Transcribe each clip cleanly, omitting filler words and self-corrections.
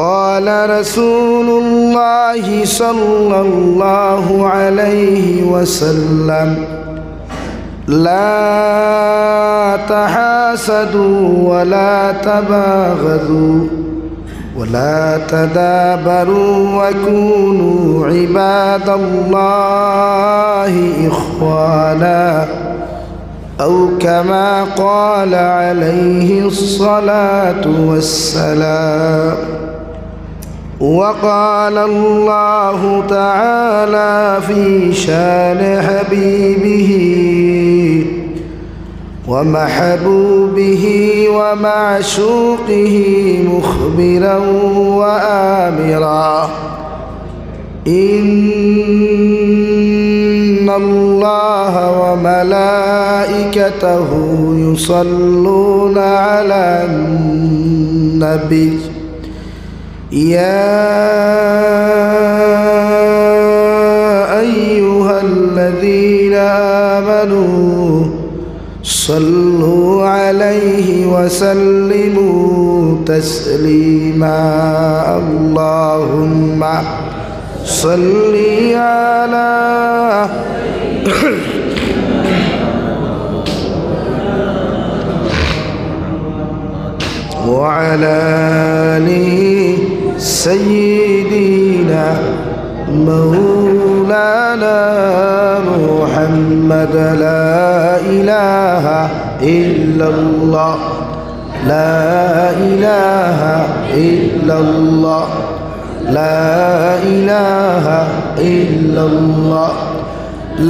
قال رسول الله صلى الله عليه وسلم لا تحاسدوا ولا تباغضوا ولا تدابروا وكونوا عباد الله إخوانا أو كما قال عليه الصلاة والسلام. وقال الله تعالى في شان حبيبه ومحبوبه ومعشوقه مخبرا وآمرا إن الله وملائكته يصلون على النبي يا أيها الذين آمنوا صلوا عليه وسلموا تسليما. اللهم صل على وعلى آل سيدنا مولانا محمد. لا إله إلا الله لا إله إلا الله لا إله إلا الله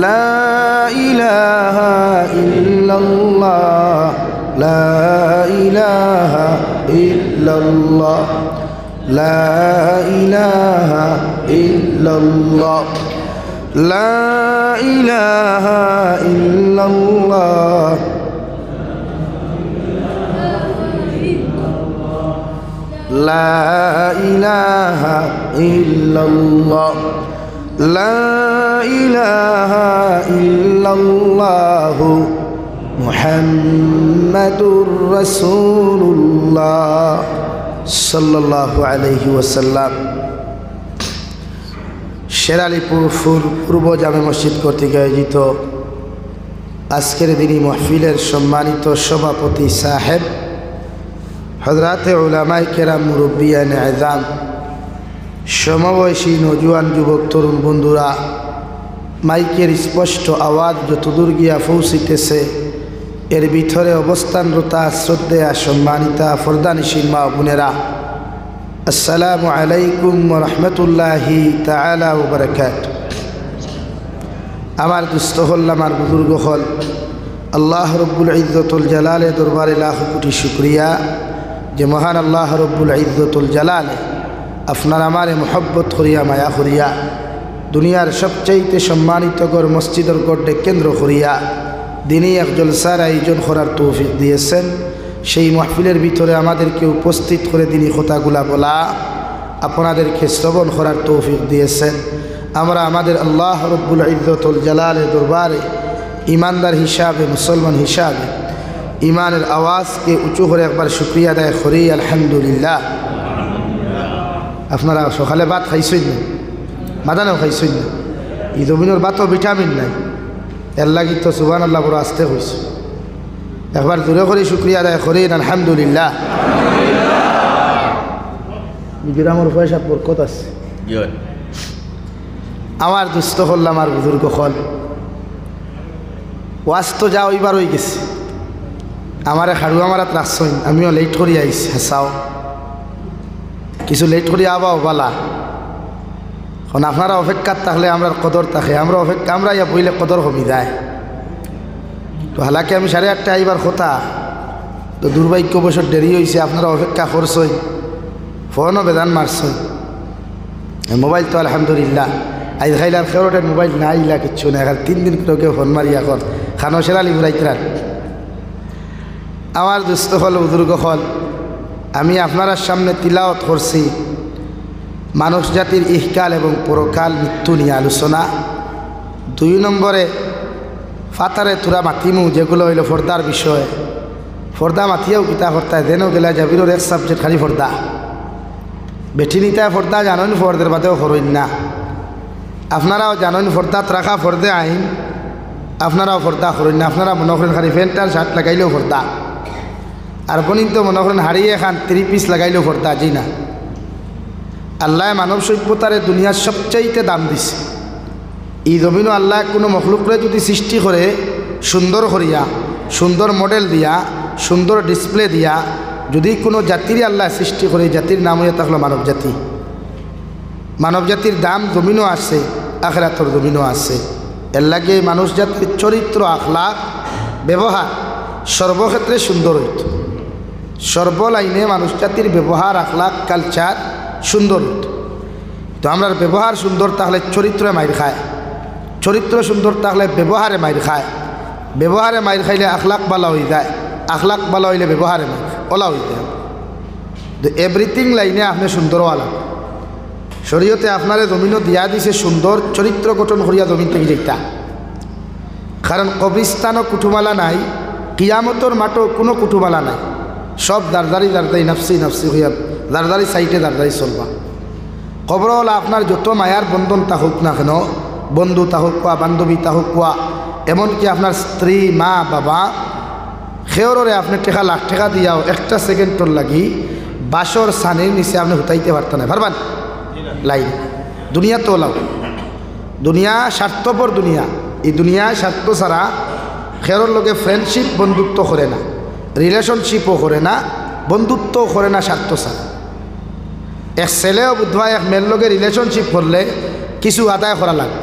لا إله إلا الله لا إله إلا الله لا إله إلا الله لا إله إلا الله لا إله إلا الله لا إله إلا الله محمد رسول الله صلى الله عليه وسلم. শেরালিপুর পূর্ব জামে মসজিদ কর্তৃক আয়োজিত আজকের দিনী মাহফিলের সম্মানিত সভাপতি সাহেব, হযরতে উলামায়ে কেরাম, মুরব্বিয়ানে আযম, সমবয়সী নওজোয়ান যুবক তরুণ বন্ধুরা, মাইকের স্পষ্ট আওয়াজ যতদূর গিয়া পৌঁছিতেছে এর ভিতরে অবস্থানরতা শ্রদ্ধেয়া সম্মানিতা ফরদানিশীন মা বোনেরা, আসসালামু আলাইকুম ওয়া রাহমাতুল্লাহি তাআলা ওয়া বারাকাতুহু। আমার দুস্থ হল, আমার বুজুর্গ হল, আল্লাহ রব্বুল ইজ্জতুল জালালে দরবারে লাখ কোটি শুকরিয়া যে মহান আল্লাহ রব্বুল ইজ্জতুল জালালে আপনার আমারে মোহব্বত করিয়া মায়া করিয়া দুনিয়ার সবচাইতে সম্মানিত গড় মসজিদের গড়ে কেন্দ্র করিয়া দিনই এক জলসার আয়োজন করার তৌফিক দিয়েছেন। সেই মাহফিলের ভিতরে আমাদেরকে উপস্থিত করে দিনই কথাগুলা বলা, আপনাদেরকে শ্রবণ করার তৌফিক দিয়েছেন। আমরা আমাদের আল্লাহ রব্বুল ইজ্জতুল জালালের দরবারে ইমানদার হিসাবে, মুসলমান হিসাবে ইমানের আওয়াজকে উঁচু করে একবার শুকরিয়া আদায় করি আলহামদুলিল্লাহ। আপনারা সকালে ভাত খাইছেন না? বাদানেও খাইছেন না? এই জমিনের ভাতও ভিটামিন নাই, এর লাগি তো সুবহানাল্লাহ বড় আসতে হয়েছে। একবার জোরে করে শুকরিয়া আদায় করেন আলহামদুলিল্লাহ। বিরামর পয়সা বরকত আছে। আমার দুস্থ হল, আমার বুজুর্গ হল, ওয়াজ তো যা ওইবার হয়ে গেছে। আমারে খাড়ু আমারাত রাখছেন, আমিও লেট করি আইছি। হেসাও কিছু লেট করি আবাও বালা। এখন আপনারা অপেক্ষার থাকলে আমরা কদর থাকে, আমরা অপেক্ষা আমরা ইয়া বইলে কদর কমি যায়। তো হালাকি আমি 8:30 আইবার কথা, তো দুর্ভাগ্য বছর দেরি হয়েছে। আপনারা অপেক্ষা করছেন, ফোনও বেদান মারছেন। মোবাইল তো আলহামদুলিল্লাহ আজ খাইলার খেরোটের মোবাইল না আইলা কিচ্ছু না। এখন 3 দিন করে ফোন মারি এখন খানো সেরালি বুড়াইতরান। আমার দুস্থ হল, বুজুর্গ হল, আমি আপনার সামনে তিলাওয়াত করছি মানুষ জাতির ইহকাল এবং পরকাল মৃত্যু নিয়ে আলোচনা। 2 নম্বরে ফাতারে তুরা মাতিমু, যেগুলো হইল ফর্দার বিষয়। ফর্দা মাতিয়েও কিতা হর্তায় দেনও গেলা যাবির এক সাবজেক্ট খালি ফর্দা। বেঠি নিতে ফর্দা জানেন, ফর্দের বাদেও করইন না। আপনারাও জানেন ফর্দাত রাখা ফর্দে আইন, আপনারাও ফর্দা করইন না। আপনারা মনে করেন খালি প্যান্ট আর শার্ট লাগাইলেও ফর্দা, আর বনিন তো মনে করেন হারিয়ে খান 3 পিস লাগাইলেও ফর্দা। জি না, আল্লাহ মানব সভ্যতারে দুনিয়ার সবচাইতে দাম দিছে। এই জমিনও আল্লাহ কোনো মখলুকরে যদি সৃষ্টি করে সুন্দর করিয়া, সুন্দর মডেল দিয়া, সুন্দর ডিসপ্লে দিয়া যদি কোনো জাতির আল্লাহ সৃষ্টি করে, জাতির নাম হইয়া থাকলো মানব জাতি। মানব জাতির দাম জমিনও আছে, আখিরাতের জমিনও আছে। এর লাগে মানুষ জাতির চরিত্র, আখলাক, ব্যবহার সর্বক্ষেত্রে সুন্দর হইত। সর্বলাইনে মানুষ জাতির ব্যবহার, আখলাক, কালচার সুন্দর হইত। তো আমরা ব্যবহার সুন্দর থাকলে চরিত্রে মাইর খায়, চরিত্র সুন্দর থাকলে ব্যবহারে মাইর খায়, ব্যবহারে মাইর খাইলে আখলাক ভালো হয়ে যায়, আখলাক ভালো হইলে ব্যবহারে মাইর ওলা হয়ে যায়। তো এভরিথিং লাইনে আপনি সুন্দর আলা। শরীয়তে আপনারে জমিনও দিয়া দিছে সুন্দর চরিত্র গঠন করিয়া জমিন থেকে যেটা। কারণ কবরিস্তানও কুটুমালা নাই, কিয়ামতর মাঠও কোনো কুটুমালা নাই। সব দারদারি দারদারি, নাফসি নাফসি হইয়া দারদারি সাইটে দারদারি চলবা। কবর হলো আপনার যত মায়ার বন্ধন তা হোক না কেন, বন্ধু তা হোক কোয়া, বান্ধবী তা হোক কোয়া, এমনকি আপনার স্ত্রী, মা, বাবা, খেয়রে আপনি টেকা লাখ টাকা দিয়াও একটা সেকেন্ডর লাগি বাসর সানের নিচে আপনি হুতাইতে পারতেন না, পারবেন? লাইন দুনিয়া তো লাও, দুনিয়া স্বার্থপর দুনিয়া। এই দুনিয়া স্বার্থ ছাড়া খেয়র লোকে ফ্রেন্ডশিপ, বন্ধুত্ব করে না, রিলেশনশিপও করে না, বন্ধুত্বও করে না স্বার্থ ছাড়া। এক ছেলেও বুধবা এক মেয়ের লোকে রিলেশনশিপ করলে কিছু আদায় করা লাগবে।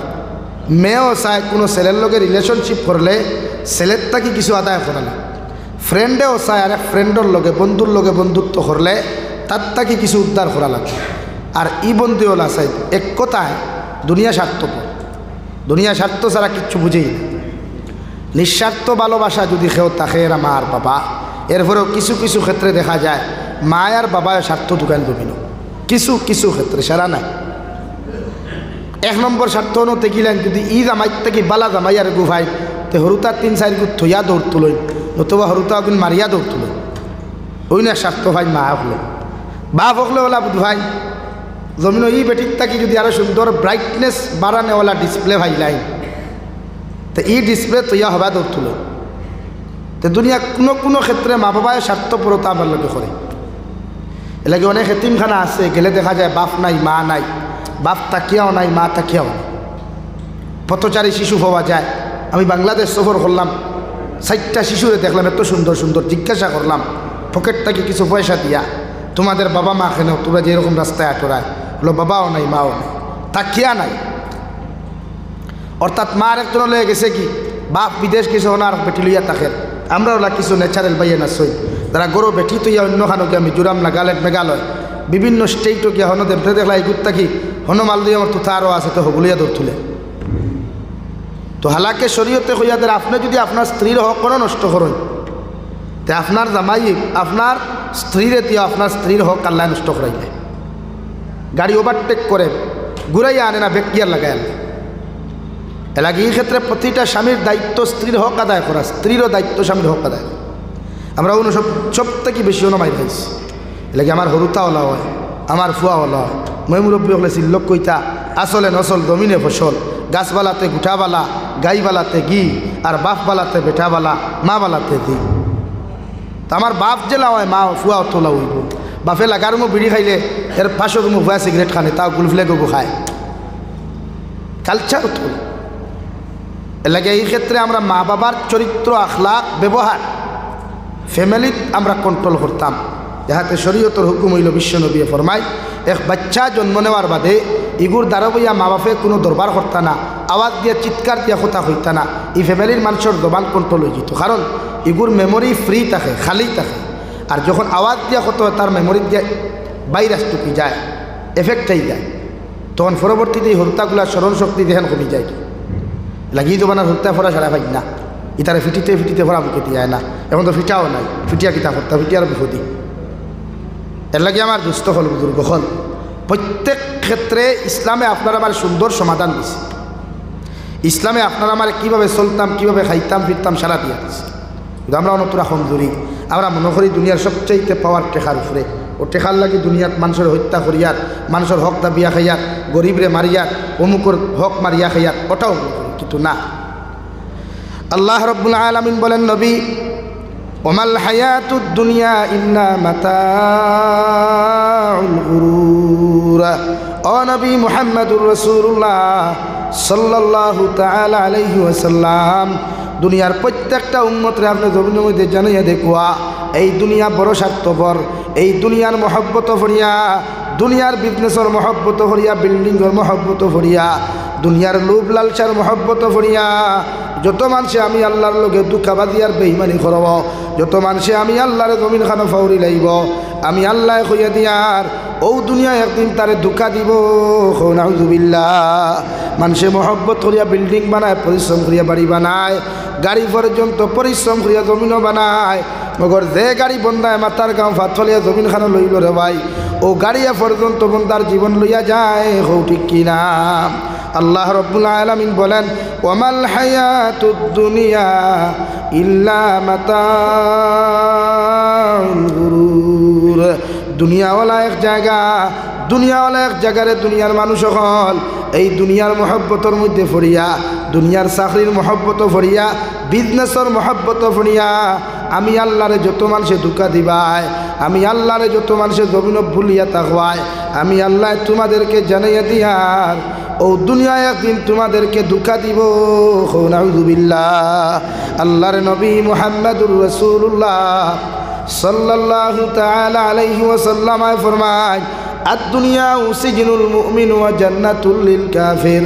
মেয়েও চায় কোনো ছেলের লোকে রিলেশনশিপ করলে ছেলের তাকে কিছু আদায় করা লাগবে। ফ্রেন্ডেও চায় আর এক ফ্রেন্ডর লোকে, বন্ধুর লোকে বন্ধুত্ব করলে তার তাকে কিছু উদ্ধার করা লাগবে। আর ই বন্ধুওলা চাই এক কথায় দুনিয়া স্বার্থপর। দুনিয়া স্বার্থ ছাড়া কিচ্ছু বুঝেই না। নিঃস্বার্থ ভালোবাসা যদি কেউ থাকে এরা মা আর বাবা, এরপরেও কিছু কিছু ক্ষেত্রে দেখা যায় মা আর বাবায় স্বার্থ দোকান জমিন, কিছু কিছু ক্ষেত্রে সারা নাই। 1 নম্বর স্বার্থ নতে গেলেন যদি ই জামাই থেকে বালা জামাই আর গুভাই তে হরুতার 3-4 গুণ থইয়া দৌড় তুলই, নতুবা হরুতা গুণ মারিয়া দৌড় তুলই। ওই না স্বার্থ ভাই মা হলে, বাপ হকলে ওলা বুধ ভাই জমিন ই বেটির থাকি যদি আরো সুন্দর ব্রাইটনেস বাড়ানেওয়ালা ডিসপ্লে ভাই লাইন, তো এই ডিসপ্লে তৈয়া হবা দৌড় তুলো। তো দুনিয়া কোনো কোনো ক্ষেত্রে মা বাবায় স্বার্থপরতা আমার লোকে করে। এলাকে অনেক এতিমখানা আছে, গেলে দেখা যায় বাপ নাই, মা নাই, বাপ তাকিয়াও নাই, মা তাকিয়াও নাই, পথচারী শিশু পাওয়া যায়। আমি বাংলাদেশ সফর করলাম, 4টা শিশুরে দেখলাম এত সুন্দর সুন্দর। জিজ্ঞাসা করলাম পকেটটাকে কিছু পয়সা দিয়া, তোমাদের বাবা মা কেন তোমরা যেরকম রাস্তায় আটরায়? বলো বাবাও নাই, মাও নাই, তাকিয়া নাই। অর্থাৎ মার একজন লয়ে গেছে কি বাপ বিদেশ কিছু ওনার বেটি লইয়া থাকেন। আমরা ওলা কিছু ন্যাচারাল বাইয়ে না সই, তারা গরু বেটি তৈয়া অন্য খানো গিয়ে আমি জুরাম, নাগাল্যান্ড, মেঘালয় বিভিন্ন স্টেটও গিয়া হনো দেবতে দেখলা এই গুড় থাকি হনো মাল দিয়ে আমার তুথা আরও আছে তো হগুলিয়া দৌড় তুলে। তো হালাকে শরীয়তে হইয়াদের আপনি যদি আপনার স্ত্রীর হক কোনো নষ্ট করেন, তে আপনার জামাই আপনার স্ত্রীরে দিয়ে আপনার স্ত্রীর হক আল্লাহ নষ্ট করাইলে। গাড়ি ওভারটেক করে ঘুরাইয়া আনে না, বেকিয়ার লাগাই আনে। এলাকি এই ক্ষেত্রে প্রতিটা স্বামীর দায়িত্ব স্ত্রীর হক আদায় করা, স্ত্রীরও দায়িত্ব স্বামীর হক আদায়। আমরা অন্য সব থেকে বেশি অনুমাই খাইছি। এলাকি আমার হরুতাওয়ালা হয়, আমার ফুয়াওয়ালা হয়, মই মুরব্বী হলে চিল্লক কইতা আসলে নসল জমিনে ফসল, গাছবালাতে গুঠাবালা, গাইবালাতে ঘি, আর বাপবালাতে বেটাবালা, মা বালাতে দি। তা আমার বাপ জেলা হয়, মা ফুয়া তোলা হইব। বাপে লাগার মো বিড়ি খাইলে এর 500 রুমো ফুয়া সিগারেট খানে, তাও গুলফিলে গবু খায়। কালচার তো এলাকা। এই ক্ষেত্রে আমরা মা বাবার চরিত্র, আখলাক, ব্যবহার ফ্যামিলিত আমরা কন্ট্রোল করতাম। যাহাতে শরীয়তের হুকুম হইল বিশ্বনবী ফরমায় এক বাচ্চা জন্ম নেওয়ার বাদে ইগুর দ্বারা বইয়া মা বাপে কোনো দরবার করতা না, আওয়াজ দিয়া চিৎকার দিয়া কথা হইতা না। এই ফ্যামিলির মানুষের জবান কন্ট্রোল হয়ে যেত, কারণ ইগুর মেমোরি ফ্রি থাকে, খালি থাকে। আর যখন আওয়াজ দিয়া কত হয় তার মেমোরি দিয়ে ভাইরাস টুকি যায়, এফেক্ট হয়ে যায়, তখন পরবর্তীতে এই হরতাগুলা স্মরণ শক্তি দেখেন কমে যায়। লাগিয়ে জবানার হত্যা ফোরা সারা ভাই না, ইতারে ফিটিতে ফিটিতে ফোরা বুকে দিয়ে না। এখন তো ফিটাও নাই, ফিটিয়া কিতা হত্যা, ফিটিয়ার বিপদী। এর লাগে আমার দুস্থ হল, বুজুর্গ হল, প্রত্যেক ক্ষেত্রে ইসলামে আপনার আমার সুন্দর সমাধান দিছে। ইসলামে আপনার আমার কীভাবে চলতাম, কীভাবে খাইতাম ফিরতাম সারা দিয়া দিছে। কিন্তু আমরা অনতরা কমজোরি, আমরা মনে করি দুনিয়ার সবচাইতে পাওয়ার টেকার উপরে ও টেকার লাগি দুনিয়াত মানুষের হত্যা করিয়ার, মানুষের হক দাবিয়া খাইয়ার, গরিবরে মারিয়ার, অমুকর হক মারিয়া খাইয়ার, ওটাও কিন্তু না। আল্লাহ রাব্বুল আলামিন বলেন, নবী ওমাল হায়াতুদ দুনিয়া ইল্লা মাতাউল গুরুর। ও নবী মুহাম্মদুর রাসূলুল্লাহ সাল্লাল্লাহু তাআলা আলাইহি ওয়াসাল্লাম, দুনিয়ার প্রত্যেকটা উম্মতরে আপনি জমিনের মধ্যে জানাইয়া দেখুয়া, এই দুনিয়া বড় স্বার্থপর। এই দুনিয়ার মহব্বত ভরিয়া, দুনিয়ার বিজনেসের মহব্বত ভরিয়া, বিল্ডিংয়ের মহব্বত ভরিয়া, দুনিয়ার লোভ লালসার মহব্বত ভরিয়া যত মানুষে আমি আল্লাহর লগে দুঃখাবাদী আর বেঈমানি করব, যত মানুষে আমি আল্লাহর জমিন খানো ফাউরি লাইব, আমি আল্লাহ কইয়া দিয়ার ও দুনিয়া একদিন তারে ধোঁকা দিব। নাউযুবিল্লাহ। মানুষে মহব্বত করিয়া বিল্ডিং বানায়, পরিশ্রম করিয়া বাড়ি বানায়, গাড়ি পর্যন্ত পরিশ্রম করিয়া জমিনও বানায়, মগর যে গাড়ি বন্ধায় মাথার গাঁও ভাত ফলিয়া জমিন খানো লইল রে ভাই, ও গাড়িয়া পর্যন্ত বন্দার জীবন লইয়া যায়। হো ঠিক কিনা? আল্লাহ রাব্বুল আলামিন বলেন, ওয়ামাল হায়াতুদ দুনিয়া ইল্লা মাতাউল গুরুর। দুনিয়াওয়ালা এক জায়গা, দুনিয়াওয়ালা এক জায়গারে দুনিয়ার মানুষ হল এই দুনিয়ার মহব্বতের মধ্যে ফরিয়া, দুনিয়ার চাকরির মহব্বত ফরিয়া, বিজনেসের মহব্বত ফরিয়া আমি আল্লাহরে যত মানুষে ধোঁকা দিবায়, আমি আল্লাহরে যত মানুষে জমিন ভুলিয়া তাকবায়, আমি আল্লাহ তোমাদেরকে জানাইয়া দিয়ার ও দুনিয়ায় একদিন তোমাদেরকে ধোঁকা দিব। নাউযুবিল্লাহ। আল্লাহর নবী মুহাম্মদুর রাসূলুল্লাহ সাল্লাল্লাহু তাআলা আলাইহি ওয়াসাল্লাম ফরমায়, الدنيا سجن المؤمن وجنة للكافر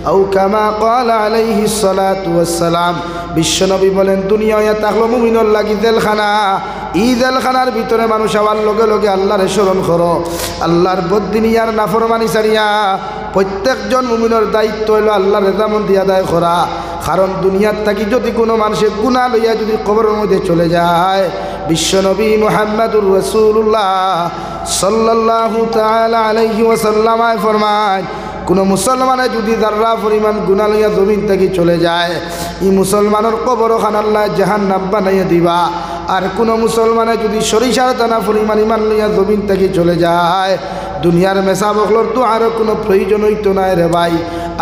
أو كما قال عليه الصلاة والسلام। বিশ্বনবী বলেন, দুনিয়ায় থাকলো মুমিনের লাগি জেলখানা, এই জেলখানার ভিতরে মানুষ আবার লগে লগে আল্লাহরে স্মরণ করো, আল্লাহর বদদিনিয়ার নাফরমানি ছাড়িয়া প্রত্যেকজন মুমিনের দায়িত্ব হইল আল্লাহর রেজামন্দি আদায় করা। কারণ দুনিয়ার থাকি যদি কোনো মানুষের গুনাহ লইয়া যদি কবরের মধ্যে চলে যায়, বিশ্বনবী মুহাম্মদুর রাসূলুল্লাহ সাল্লাল্লাহু তাআলা আলাইহি ওয়াসাল্লাম ফরমায়, কোনো মুসলমানে যদি যারা পরিমাণ গুনাহ লইয়া জমিন থেকে চলে যায়, এই মুসলমানের কবরখান আল্লাহ জাহান্নাম বানাইয়া দিবা। আর কোনো মুসলমানে যদি সরিষার দানা পরিমাণ ইমান লইয়া জমিন থেকে চলে যায়, দুনিয়ার মেসা বকলর তো আরও কোনো প্রয়োজন হইতো না রে ভাই,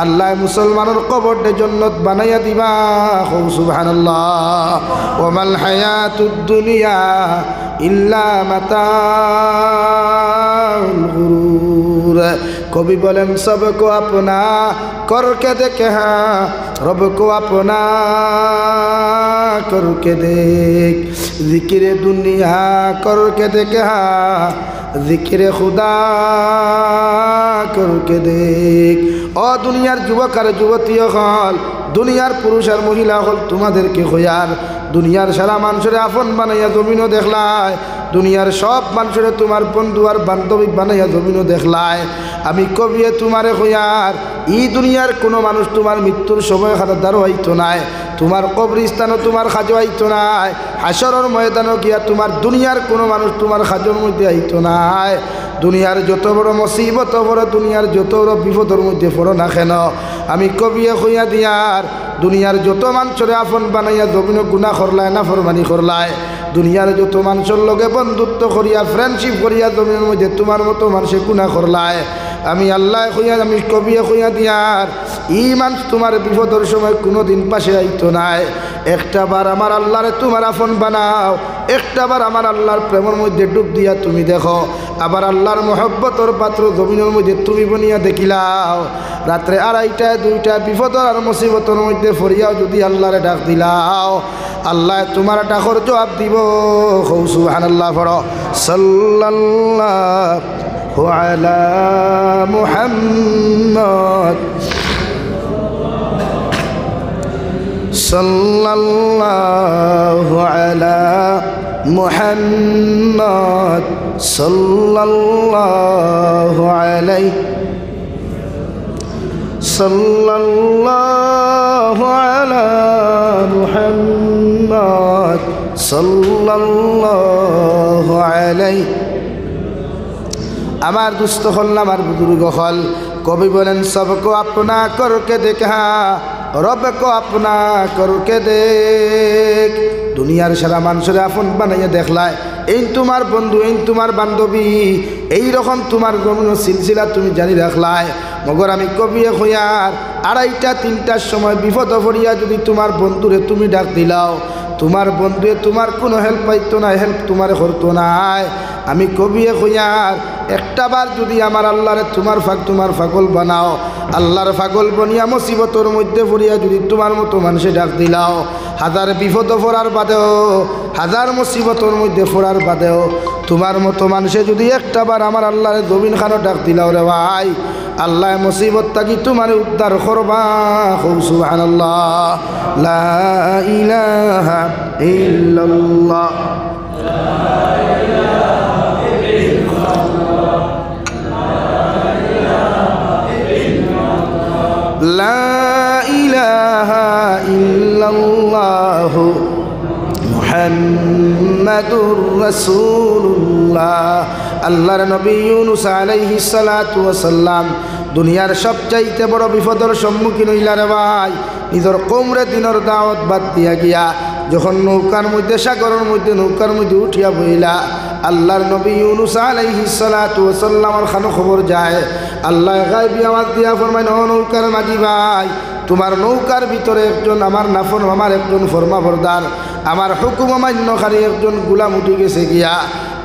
আল্লাহ মুসলমানের কবরটা জান্নাত বানাইয়া দিবা। সুবহানাল্লাহ। ওয়ামাল হায়াতুদ দুনিয়া ইল্লা মাতাউল গুরুর। কবি বলেন, সবকো আপনা করকে দেখে হ্যাঁ, রবকো আপনা করকে দেখ, জিকিরে দুনিয়া করকে দেখে হ্যাঁ, জিকিরে খুদা করকে দেখ। ও দুনিয়ার যুবক আর যুবতী হল, দুনিয়ার পুরুষ আর মহিলা হল, তোমাদেরকে হইয়ার দুনিয়ার সারা মানুষের আপন বানাইয়া জমিনও দেখলায়, দুনিয়ার সব মানুষের তোমার বন্ধু আর বান্ধবী বানাইয়া জমিনও দেখলায়। আমি কবিয়ে তোমারে হইয়ার এই দুনিয়ার কোনো মানুষ তোমার মৃত্যুর সময় খাতাদারও হইতো নাই, তোমার কবরস্থানও তোমার খাজো আইতো নাই, হাসরের ময়দানও গিয়া তোমার দুনিয়ার কোনো মানুষ তোমার খাজোর মধ্যে আইতো নাই। দুনিয়ার যত বড় মুসিবত বড়, দুনিয়ার যত বড় বিপদের মধ্যে পড়ো না কেন, আমি কবিয়ে হইয়া দিয়ার দুনিয়ার যত মানুষের আপন বানাইয়া জমিন গুনাহ করলায়, নাফরমানি করলায়, দুনিয়ার যত মানুষের লগে বন্ধুত্ব করিয়া ফ্রেন্ডশিপ করিয়া জমিনের মধ্যে তোমার মতো মানুষে গুনাহ করলায়, আমি আল্লাহ হইয়া, আমি কবিয়ে হইয়া দিয়ার ই মানুষ তোমার বিপদের সময় কোনো দিন পাশে আইতো নাই। একটা বার আমার আল্লাহরে তোমার আপন বানাও, একটা বার আমার আল্লাহর প্রেমের মধ্যে ডুব দিয়া তুমি দেখো, আবার আল্লাহর মহব্বতর পাত্র জমিনের মধ্যে তুমি বনিয়া দেখিলাও। রাত্রে 2টা 2টা বিপদর আর মুসিবতের মধ্যে ফরিয়াও যদি আল্লাহরে ডাক দিলাও, আল্লাহ তোমার ডাকর জবাব দিব। সুবহানাল্লাহ পড়ো। সাল্লাল্লাহু আলা মুহাম্মদ সাল্লাল্লাহু আলা মুহাম্মদ সাল্লাল্লাহু আলাইহি সাল্লাল্লাহু আলা মুহাম্মদ সাল্লাল্লাহু আলাইহি। আমার দুস্থ হল, আমার বুজুর্গ হল, কবি বলেন, সবকো আপনা করকে দেখা, রব কো আপনা করকে দেখ। দুনিয়ার সারা মানুষের আপন বানাইয়া দেখলায়, এই তোমার বন্ধু, এই তোমার বান্ধবী, এই রকম তোমার সিলসিলা তুমি জানি রাখলাই। মগর আমি কবিয়ে হইয়ার 2:30-3টার সময় বিপদ পড়িয়া যদি তোমার বন্ধুরে তুমি ডাক দিলাও, তোমার বন্ধুয়ে তোমার কোনো হেল্প পাইতো না, হেল্প তোমার করতো নাই। আমি কবিয়ে হইয়ার একটাবার যদি আমার আল্লাহরে তোমার পাগল বানাও, আল্লাহর পাগল বনিয়া মুসিবতর মধ্যে পড়িয়া যদি তোমার মতো মানুষে ডাক দিলাও, হাজার বিপদ পড়ার বাদেও, হাজার মুসিবতর মধ্যে পড়ার বাদেও তোমার মতো মানুষে যদি একটাবার আমার আল্লাহরে জমিন খানো ডাক দিলাও রে ভাই, আল্লাহ মুসিবত থাকি তোমার উদ্ধার করবা। সুবহানাল্লাহ, লা ইলাহা ইল্লাল্লাহ। লা ইলাহা ইল্লাল্লাহু মুহাম্মাদুর রাসূলুল্লাহ। আল্লাহর নবী ইউনূস আলাইহিস সালাতু ওয়াস সালাম দুনিয়ার সবচাইতে বড় বিপদের সম্মুখীন হইলা রে ভাই। নিজের কওমরে দিনের দাওয়াত বাদ দিয়া গিয়া যখন নৌকার মধ্যে, সাগরের মধ্যে নৌকার মধ্যে উঠিয়া বইলা, আল্লাহর নবী ইউনূস আলাইহিস সালাতু ওয়াস সালামের খানো খবর যায়। আল্লাহ গায়বী আওয়াজ দিয়া ফরমায়, ও নৌকার মাঝি ভাই, তোমার নৌকার ভিতরে একজন আমার নাফর, আমার একজন ফরমাবরদার, আমার হুকুম মান্যকারী একজন গোলাম উঠে গেছে গিয়া,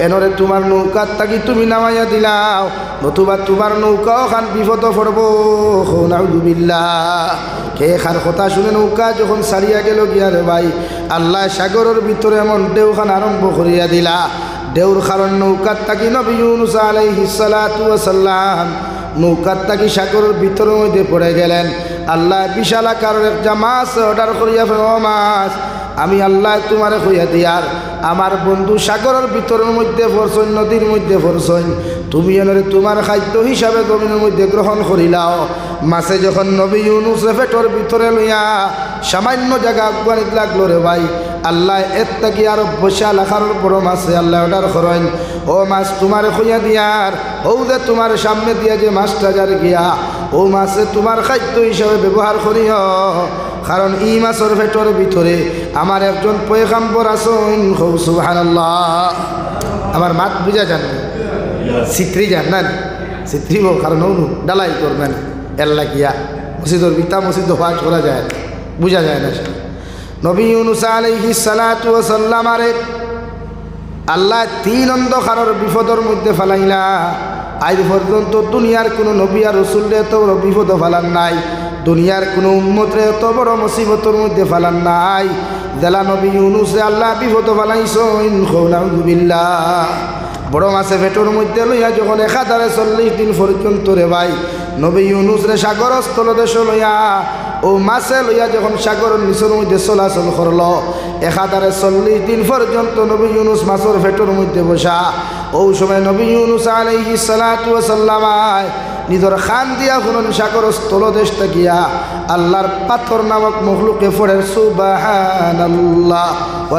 এনরে তোমার নৌকার থাকি তুমি নামাইয়া দিলাও, নতুবা তোমার নৌকাও খান বিপদ পড়ব। নাউযুবিল্লাহ। কে খার কথা শুনে নৌকা যখন সারিয়া গেল গিয়া রে ভাই, আল্লাহ সাগরের ভিতরে এমন ঢেউ খান আরম্ভ করিয়া দিলা। ঢেউর কারণ নৌকার থাকি নবী ইউনূস আলাইহিস সালাতু ওয়াস সালাম নৌকার থাকি সাগরের ভিতরের মধ্যে পড়ে গেলেন। আল্লাহ বিশাল আকারের একটা মাছ অর্ডার করিয়া ফেল, ও মাছ, আমি আল্লাহ তোমারে কইয়া দিয়ার আমার বন্ধু সাগরের ভিতরের মধ্যে পড়ছইন, নদীর মধ্যে পড়ছইন, তুমি এনরে তোমার খাদ্য হিসাবে জমিনের মধ্যে গ্রহণ করিলাও। মাছে যখন নবী ইউনূস পেটের ভিতরে লইয়া সামান্য জায়গা আগুয়ানিত লাগলো রে ভাই, আল্লাহ এর থেকে আরো বিশাল আকারের বড় মাছে আল্লাহ অর্ডার করেন, ও মাছ তোমারে কইয়া দিয়ার, ও যে তোমার সামনে দিয়া যে মাছটা যার গিয়া, ও মাছে তোমার খাদ্য হিসাবে ব্যবহার করিও, কারণ এই মাছের পেটের ভিতরে আমার একজন পয়গাম্বর আছেন। সুবহানাল্লাহ। আমার মাত বুঝা যান, চিত্রি যান না, চিত্রিব, কারণ ডালাই করবেন এল্লা গিয়া মসজিদের বিতা মসজিদ হওয়াজ করা যায়, বুঝা যায় না। নবী ইউনূস আলাইহিস সালাতু ওয়াস সালাম আরে আল্লাহ 3 অন্ধকারের বিপদের মধ্যে ফেলাইলা। আজ পর্যন্ত দুনিয়ার কোনো নবী আর রাসূলরে এত বড় বিপদ ফেলান নাই, দুনিয়ার কোনো উম্মতরে এত বড় মুসিবতের মধ্যে ফেলান নাই। জেলা নবী ইউনূসে আল্লাহ বিপদ ফেলাইছেন। নাউযুবিল্লাহ। বড় মাছে পেটের মধ্যে লইয়া যখন 1040 দিন পর্যন্ত রে ভাই নবী ইউনূস রে সাগর স্থলদেশ লইয়া, ও মাছে লইয়া যখন সাগরের নিচের মধ্যে চলাচল করল, 1040 দিন পর্যন্ত নবী ইউনূস মাছের পেটের মধ্যে বসা। ও সময় নবী ইউনূস আলাইহিস সালাতু ওয়াস সালাম নিজের খান দিয়া শুনুন সাগর স্থলদেশ গিয়া আল্লাহর পাথর নামক মখলুকে পড়ে সুবহানাল্লাহ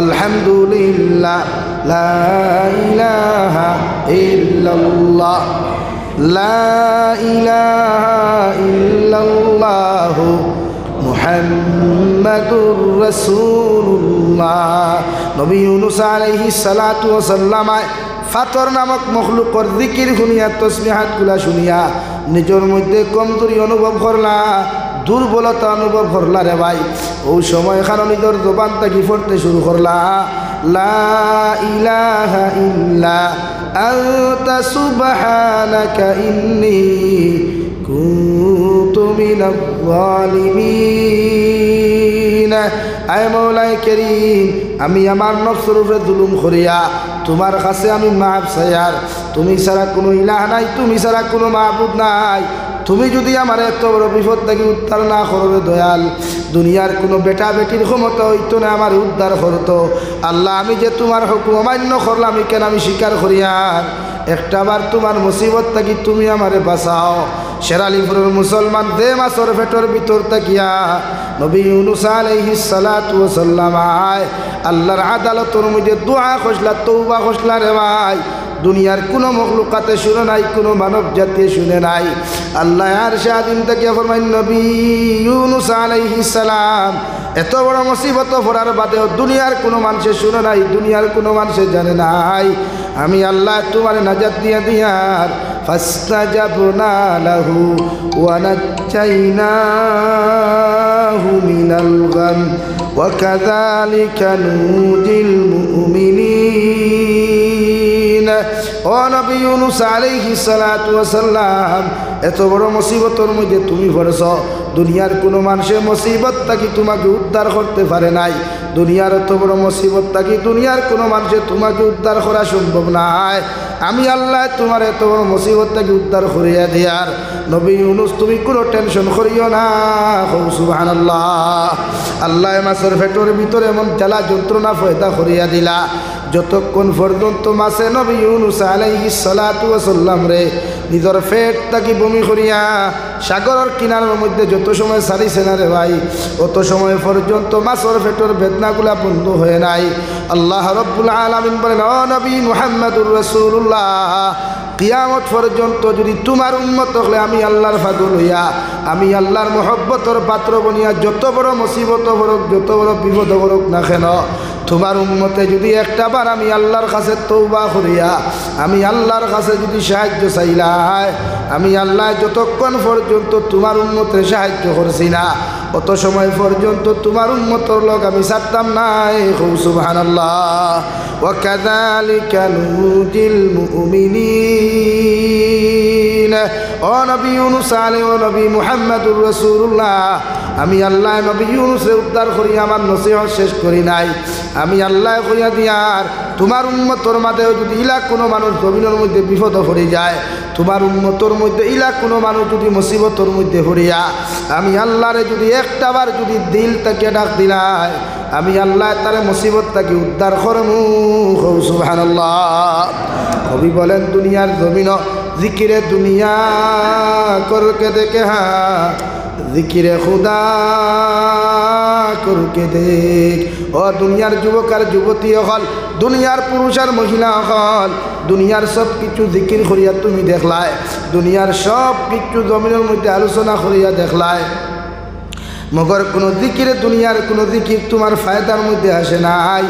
আলহামদুলিল্লাহ লা ইলাহা ইল্লাল্লাহ লা ইলাহা ইল্লাল্লাহু মুহাম্মাদুর রাসূলুল্লাহ। নবী ইউনূস আলাইহিস সালাতু ওয়াস সালাম ফাতর নামক মখলুকর জিকির শুনিয়া, তসবিহাত গুলা শুনিয়া নিজের মধ্যে কমজোরি অনুভব করলা, দুর্বলতা অনুভব করলা রে ভাই। ওই সময় এখানে নিজের জবান থেকে পড়তে শুরু করলা, লা ইলাহা ইল্লা আনতা সুবহানাকা ইন্নী কুনতু মিনাজ জালিমিন। আয় মওলাই করিম, আমি আমার নফসের উপরে জুলুম করিয়া তোমার কাছে আমি মাফ চাইয়ার, তুমি ছাড়া কোনো ইলাহ নাই, তুমি ছাড়া কোনো মাবুদ নাই। তুমি যদি আমার এত বড় বিপদ থেকে উদ্ধার না করবে দয়াল, দুনিয়ার কোনো বেটা বেটির ক্ষমতা হইতো না আমার উদ্ধার করতো। আল্লাহ, আমি যে তোমার হুকুম অমান্য করলাম, কেন আমি স্বীকার করিয়ার একটাবার তোমার মুসিবত থাকি তুমি আমারে বাঁচাও। শেরালিপুরের মুসলমান দে মাসর পেটের ভিতর থাকিয়া নবী ইউনূস আলাইহিস সালাতু ওয়াস সালাম আল্লাহর আদালতের মধ্যে দোয়া খসলা, তওবা খসলা রে ভাই। দুনিয়ার কোনো মখলুকাতে শুনে নাই, কোনো মানব জাতি শুনে নাই। আল্লাহ আরশে আযীম থেকে ফরমায় নবী ইউনূস আলাইহিস সালাম এত বড় মুসিবত পড়ার বাদেও দুনিয়ার কোনো মানুষে শুনে নাই, দুনিয়ার কোনো মানুষে জানে নাই আমি আল্লাহ তোমার নাজাত দিয়া দিয়ার ফাস্তাজাবনা লাহু ওয়া নাজ্জাইনাহু মিনাল গাম ওয়া কাযালিকা নুজিল মুমিনিন। ও নবী ইউনূস আলাইহিস সালাতু ওয়াস সালাম, এত বড় মুসিবতের মধ্যে তুমি পড়েছ, দুনিয়ার কোনো মানুষের মুসিবত থাকি তোমাকে উদ্ধার করতে পারে নাই। দুনিয়ার এত বড় মুসিবত থাকি দুনিয়ার কোনো মানুষের তোমাকে উদ্ধার করা সম্ভব নয়। আমি আল্লাহ তোমার এত বড় মুসিবত থাকি উদ্ধার করিয়া দিয়ার। নবী ইউনূস তুমি কোনো টেনশন করিও না। সুবহানাল্লাহ। আল্লাহ মাছের পেটের ভিতরে এমন জ্বালা যন্ত্রণা পয়দা করিয়া দিলা, যতক্ষণ পর্যন্ত মাছে নবী ইউনূস আলাইহিস সালাতু ওয়াস সালাম রে নিজের পেট থাকি বমি করিয়া সাগরের কিনারের মধ্যে যত সময় সারিছে না রে ভাই, অত সময় পর্যন্ত মাছের পেটের বেদনাগুলা বন্ধ হয়ে নাই। আল্লাহ রব্বুল আলামিন বলেন, ও নবী মুহাম্মদুর রাসূলুল্লাহ, কিয়ামত পর্যন্ত যদি তোমার উম্মত হলে আমি আল্লাহর পাগল হইয়া, আমি আল্লাহর মহব্বতর পাত্র বনিয়া যত বড় মুসিবত বরক, যত বড় বিপদ বরক না কেন, তোমার উম্মতে যদি একটাবার আমি আল্লাহর কাছে তওবা করিয়া আমি আল্লাহর কাছে যদি সাহায্য চাইলাই, আমি আল্লাহ যতক্ষণ পর্যন্ত তোমার উম্মতের সাহায্য করছি না, অত সময় পর্যন্ত তোমার উম্মতর লোক আমি ছাড়তাম নাই। সুবহানাল্লাহ। ওয়া কাযালিকা নুজিল মুমিনিন। ও নবী ইউনূস আলাইহিস ও নবী মুহাম্মদুর রাসূলুল্লাহ, আমি আল্লাহ নবী ইউনূসকে উদ্ধার করি আমার নসিহত শেষ করি নাই। আমি আল্লাহ কইয়া দিয়ার তোমার উম্মতর মাঝেও যদি ইলা কোনো মানুষ জমিনের মধ্যে বিপদ পড়ে যায়, তোমার উম্মতর মধ্যে ইলা কোনো মানুষ যদি মুসিবতর মধ্যে পড়িয়া আমি আল্লাহরে যদি একটাবার যদি দিল থেকে ডাক দিলাই, আমি আল্লাহ তারে মুসিবত থেকে উদ্ধার করমু। সুবহানাল্লাহ। কবি বলেন, দুনিয়ার জমিন জিকিরে দুনিয়া করকে দেখে হা জিকিরে খুদা করকে দেখ। ও দুনিয়ার যুবক আর যুবতী হল, দুনিয়ার পুরুষ আর মহিলা হল, দুনিয়ার সব কিছু জিকির করিয়া তুমি দেখলাই, দুনিয়ার সব কিছু জমিনের মধ্যে আলোচনা করিয়া দেখলাই, মগর কোনো জিকিরে দুনিয়ার কোনো জিকির তোমার ফায়দার মধ্যে আসে নাই।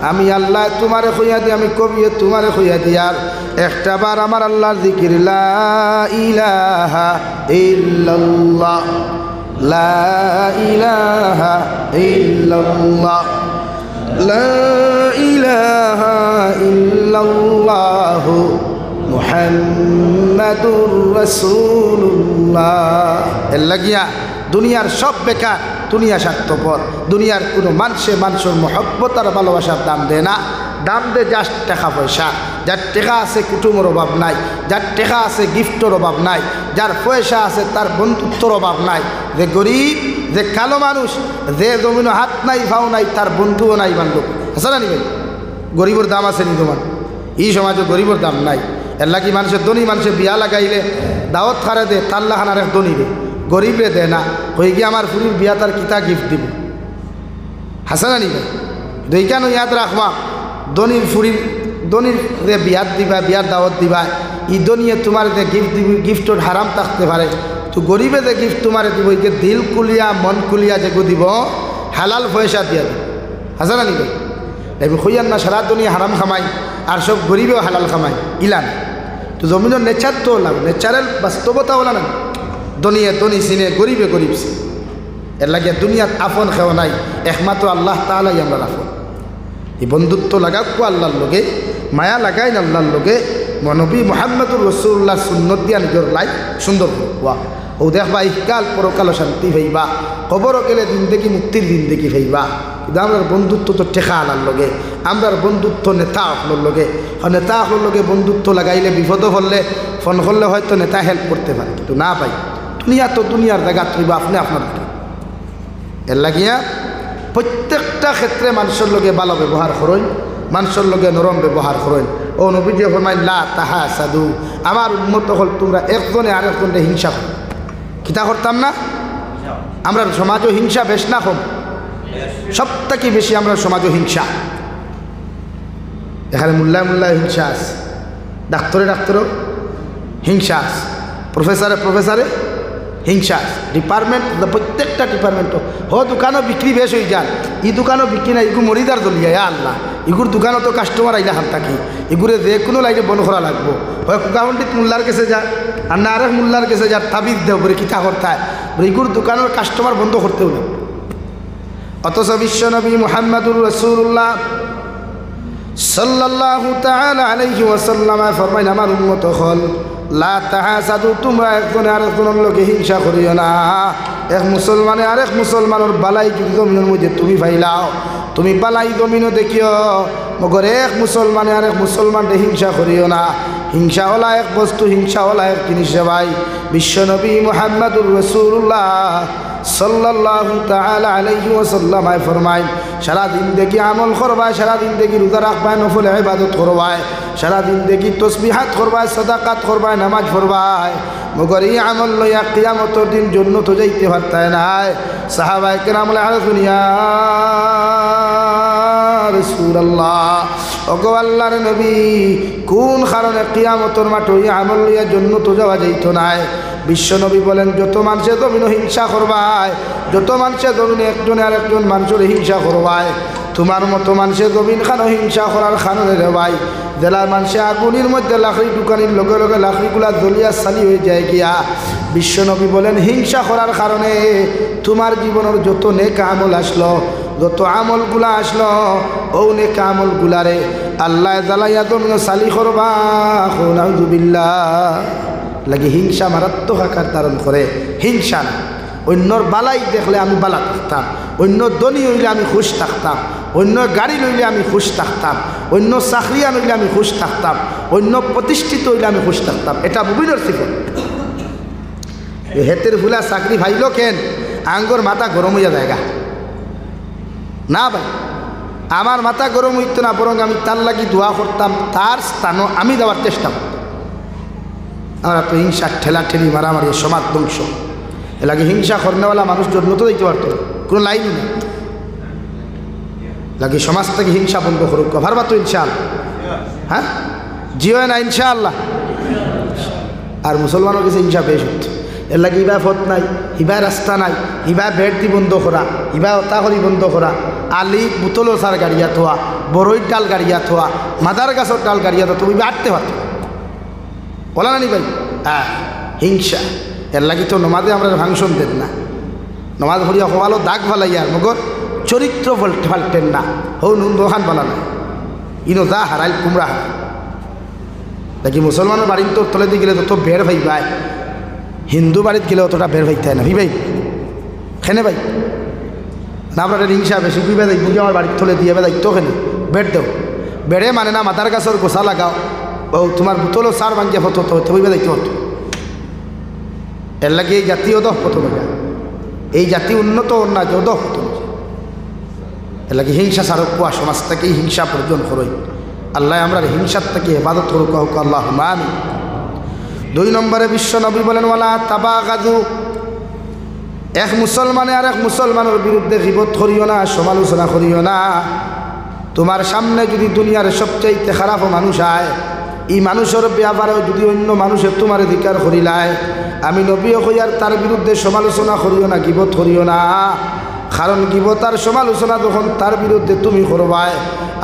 আমি আল্লাহ তোমারে কইয়া দিই, আমি কবি তোমারে কইয়া দিয়ার একটাবার আমার আল্লাহর জিকির লা ইলাহা ইল্লাল্লাহ, লা ইলাহা ইল্লাল্লাহ, লা ইলাহা ইল্লাল্লাহু মুহাম্মাদুর রাসূলুল্লাহ। এর লাগিয়া দুনিয়ার সব বেকার, দুনিয়া স্বার্থপর, দুনিয়ার কোনো মানুষের মহব্বত আর ভালোবাসার দাম দেয় না। দাম দেয় যার টাকা পয়সা, যার টাকা আছে কুটুমের অভাব নাই, যার টাকা আছে গিফটের অভাব নাই, যার পয়সা আছে তার বন্ধুত্বর অভাব নাই। যে গরিব, যে কালো মানুষ, যে জমিনো হাত নাই ভাও নাই, তার বন্ধুও নাই বান্ধব আছে না নিবেন। গরিবের দাম আছে নি তোমার? এই সমাজে গরিবের দাম নাই। এর লাগি মানুষের ধনী মানুষের বিয়া লাগাইলে দাওয়াত খারে দে, তাল্লাহানার এক ধনী রে, গরিবরে দেয় না। হয়ে গিয়ে আমার ফুরির বিয়া তার কিতা গিফট দিব, হাসানা নিবে। কেন ইয়াদ রাখবা, ধনীর ফুরির ধনীর যে বিয়াত দিবা, বিয়ার দাওয়াত দিবা, ই ধনিয়ে তোমার যে গিফট দিব, গিফটর হারাম থাকতে পারে। তো গরিবে যে গিফট তোমার দিব, যে দিল কুলিয়া মন কুলিয়া যেগু দিব, হালাল পয়সা দিয়া দিব, হাসানা নিবে। এবার খুইয়ার না সারা দুনিয়া হারাম খামাই আর সব গরিবেও হালাল খামাই, ইলান। তো জমিনের নেচার তো লাগে, নেচারের বাস্তবতা ওলা না। ধনীয়ে ধনী চিনে, গরিবে গরিব চিনে। এর লাগে দুনিয়াত আপন খেও নাই, একমাত্র আল্লাহ তাআলাই আমরা আপন। এই বন্ধুত্ব লাগাও আল্লাহর লগে, মায়া লাগাই না আল্লাহর লগে। নবী মুহাম্মদুর রাসূলুল্লাহ সুন্নত দিয়া নিজের লাইফ সুন্দর হওয়া। ও দেখবা ইকাল পরকাল শান্তি পাইবা, কবরও গেলে জিন্দেগি মুক্তির জিন্দেগি পাইবা। কিন্তু আমরা বন্ধুত্ব তো টেকা আনার লগে, আমরার বন্ধুত্ব নেতা আপনার লগে। নেতা আপনার লগে বন্ধুত্ব লাগাইলে বিপদ হলে ফোন করলে হয়তো নেতা হেল্প করতে পারে, কিন্তু না পাই দুনিয়া তো দুনিয়ার জায়গা তুইবা আপনি আপনার। এর লাগিয়া প্রত্যেকটা ক্ষেত্রে মানুষের লগে ভালো ব্যবহার করেন, মানুষের লগে নরম ব্যবহার করেন। ও নবীজি ফরমাইন লা তাহাসাদু, আমার উম্মত হল তোমরা একজনে আরেকজনে হিংসা করো। কিতা করতাম না? আমরা সমাজও হিংসা বেশ না কম, সব থেকে বেশি আমরা সমাজও হিংসা। এখানে মোল্লায় হিংসা আছে, ডাক্তারে হিংসা আছে, প্রফেসরে হিংসা ডিপার্টমেন্ট প্রত্যেকটা ডিপার্টমেন্ট দোকানও বিক্রি বেশ হয়ে যান ই দোকানও বিক্রি না এগুলো মরিদার দলিয়া আল্লাহ এগুর দোকানও তো কাস্টমার আইলে হাত থাকি এগুলো যে কোনো লাইনে বন্ধ করা লাগবো হয় কুকাহন্ডিত মোল্লার কাছে যা আর না আরেক মোল্লার কাছে যা তাবিজ দেও বলে কিতা করতে হয় এগুর দোকানের কাস্টমার বন্ধ করতেও না অথচ বিশ্বনবী মুহাম্মদুর রাসূলুল্লাহ সাল্লাল্লাহু তাআলা আলাইহি ওয়াসাল্লাম ফরমাইন আমার উম্মত হল লা তাহাসাদু তোমরা একজনে আরেকজনের লগে হিংসা করিও না এক মুসলমানে আরেক মুসলমানের বালাই যদি জমিনের মধ্যে তুমি পাইলাও তুমি বালাই জমিনও দেখিও মগর এক মুসলমানে আরেক মুসলমানকে হিংসা করিও না হিংসা হলা এক বস্তু হিংসা হলা এক জিনিস ভাই বিশ্বনবী মুহাম্মদুর রাসূলুল্লাহ সাল্লাল্লাহু তাআলা আলাইহি ওয়াসাল্লাম ফরমায় সারা দিন দেখি আমল করবায় সারা দিন দেখি রোজা রাখবায় নফল ইবাদত করবায় সারা দিন দেখি তসবিহাত করবায় সাদাকাত করবায় নামাজ পড়বায় মগর এই আমল লইয়া কিয়ামতের দিন জান্নাত যাইতে পারতায় না সাহাবায়ে কেরাম আলাইহিয়া রাসূলুল্লাহ ওগো আল্লাহর নবী কোন কারণে কিয়ামতের মাঠে এই আমল লইয়া জান্নাত যাওয়া যাইত না বিশ্বনবী বলেন যত মানুষে জমিন হিংসা করবায় যত মানুষে জমিনে একজনে আর একজন মানুষের হিংসা করবায় তোমার মতো মানুষের জমিন খানো হিংসা করার খাননে রে ভাই জেলার মানুষে আগুনের মধ্যে লাকড়ি দোকানের লগে লগে লাকড়িগুলা জ্বলিয়া সালি হয়ে যায় গিয়া বিশ্বনবী বলেন হিংসা করার কারণে তোমার জীবনের যত নেক আমল আসলো যত আমলগুলা আসলো ও নেক আমলগুলারে আল্লাহ জ্বালাইয়া জমিন সালি করবা নাউযুবিল্লাহ লাগে হিংসা মারাত্মক আকার ধারণ করে হিংসা না অন্যর বালাই দেখলে আমি বালা থাকতাম অন্য ধনী হইলে আমি খুশ থাকতাম অন্য গাড়ি লইলে আমি খুশ থাকতাম অন্য চাকরিয়া লইলে আমি খুশ থাকতাম অন্য প্রতিষ্ঠিত হইলে আমি খুশ থাকতাম এটা মুমিনের সিফত হেতের ফুলা চাকরি ভাইল কেন আঙ্গর মাথা গরম হইয়া জায়গা না ভাই আমার মাথা গরম হইত না বরং আমি তার লাগি দোয়া করতাম তার স্থানও আমি দেওয়ার চেষ্টা করতাম আমরা তো হিংসা ঠেলাঠেলি মারামারি সমাজ ধ্বংস এলাকে হিংসা করনেওয়ালা মানুষ জন্ম তো দিতে পারতো কোনো লাইনই নেই লাগে সমাজ থেকে হিংসা বন্ধ করুক ভারবা তো ইনশাআল্লাহ হ্যাঁ জিও না ইনশাআল্লাহ আর মুসলমানের কাছে হিংসা বেশ হচ্ছে এর লাগে ইবা ফত নাই ইবা রাস্তা নাই ইবা বেড দি বন্ধ করা ইবা অতাহরি বন্ধ করা আলি বুতলো সার গাড়িয়া থোয়া বড়ই ডাল গাড়িয়া থোয়া মাদার গাছর ডাল গাড়িয়া থোয়া তুমি আটতে পারতো বলা না নি ভাই হ্যাঁ হিংসা এর লাগি তো নমাজে আমরা ভাংশন দেন না নমাজ ভরিয়া হওয়ালো দাগ ভালাইয়ার মগর চরিত্র ফাল্টেন না হৌ নুন দোকান বলা না ইনো যা হারাইল কুমড়া হারাই দেখি মুসলমানের বাড়ির তো তলে দিয়ে গেলে তত বের ভাই ভাই হিন্দু বাড়িতে গেলে অতটা বের ভাইতে হয় না ভাই খেনে ভাই না আপনার হিংসা বেশি কুইবে দেখ বুঝি আমার বাড়ির তলে দিয়ে দায়িত্ব খেনে বেড দেও বেড়ে মানে না মাথার গাছের গোসা লাগাও ও তোমার বোতলও সার ভাঙ্গিয়া হতো তো হইবে দায়িত্ব হতো এর লাগে এই জাতীয় দহ প্রথমে যায় এই জাতি উন্নত না যে দহ প্রথমে এর লাগে হিংসা সারক কুয়া সমাজ থেকে হিংসা বর্জন করই আল্লাহ আমরা হিংসার থেকে হেফাজত করুক হোক আল্লাহ মান 2 নম্বরে বিশ্ব নবী বলেন ওয়ালা তাবাগাদু এক মুসলমানে আর এক মুসলমানের বিরুদ্ধে গীবত করিও না সমালোচনা করিও না তোমার সামনে যদি দুনিয়ার সবচেয়ে খারাপ মানুষ আয় এই মানুষের ব্যাপারেও যদি অন্য মানুষের তোমার অধিকার করিলায় আমি নবী হইয়ার তার বিরুদ্ধে সমালোচনা করিও না গীবত করিও না কারণ গীবত আর সমালোচনা যখন তার বিরুদ্ধে তুমি করবায়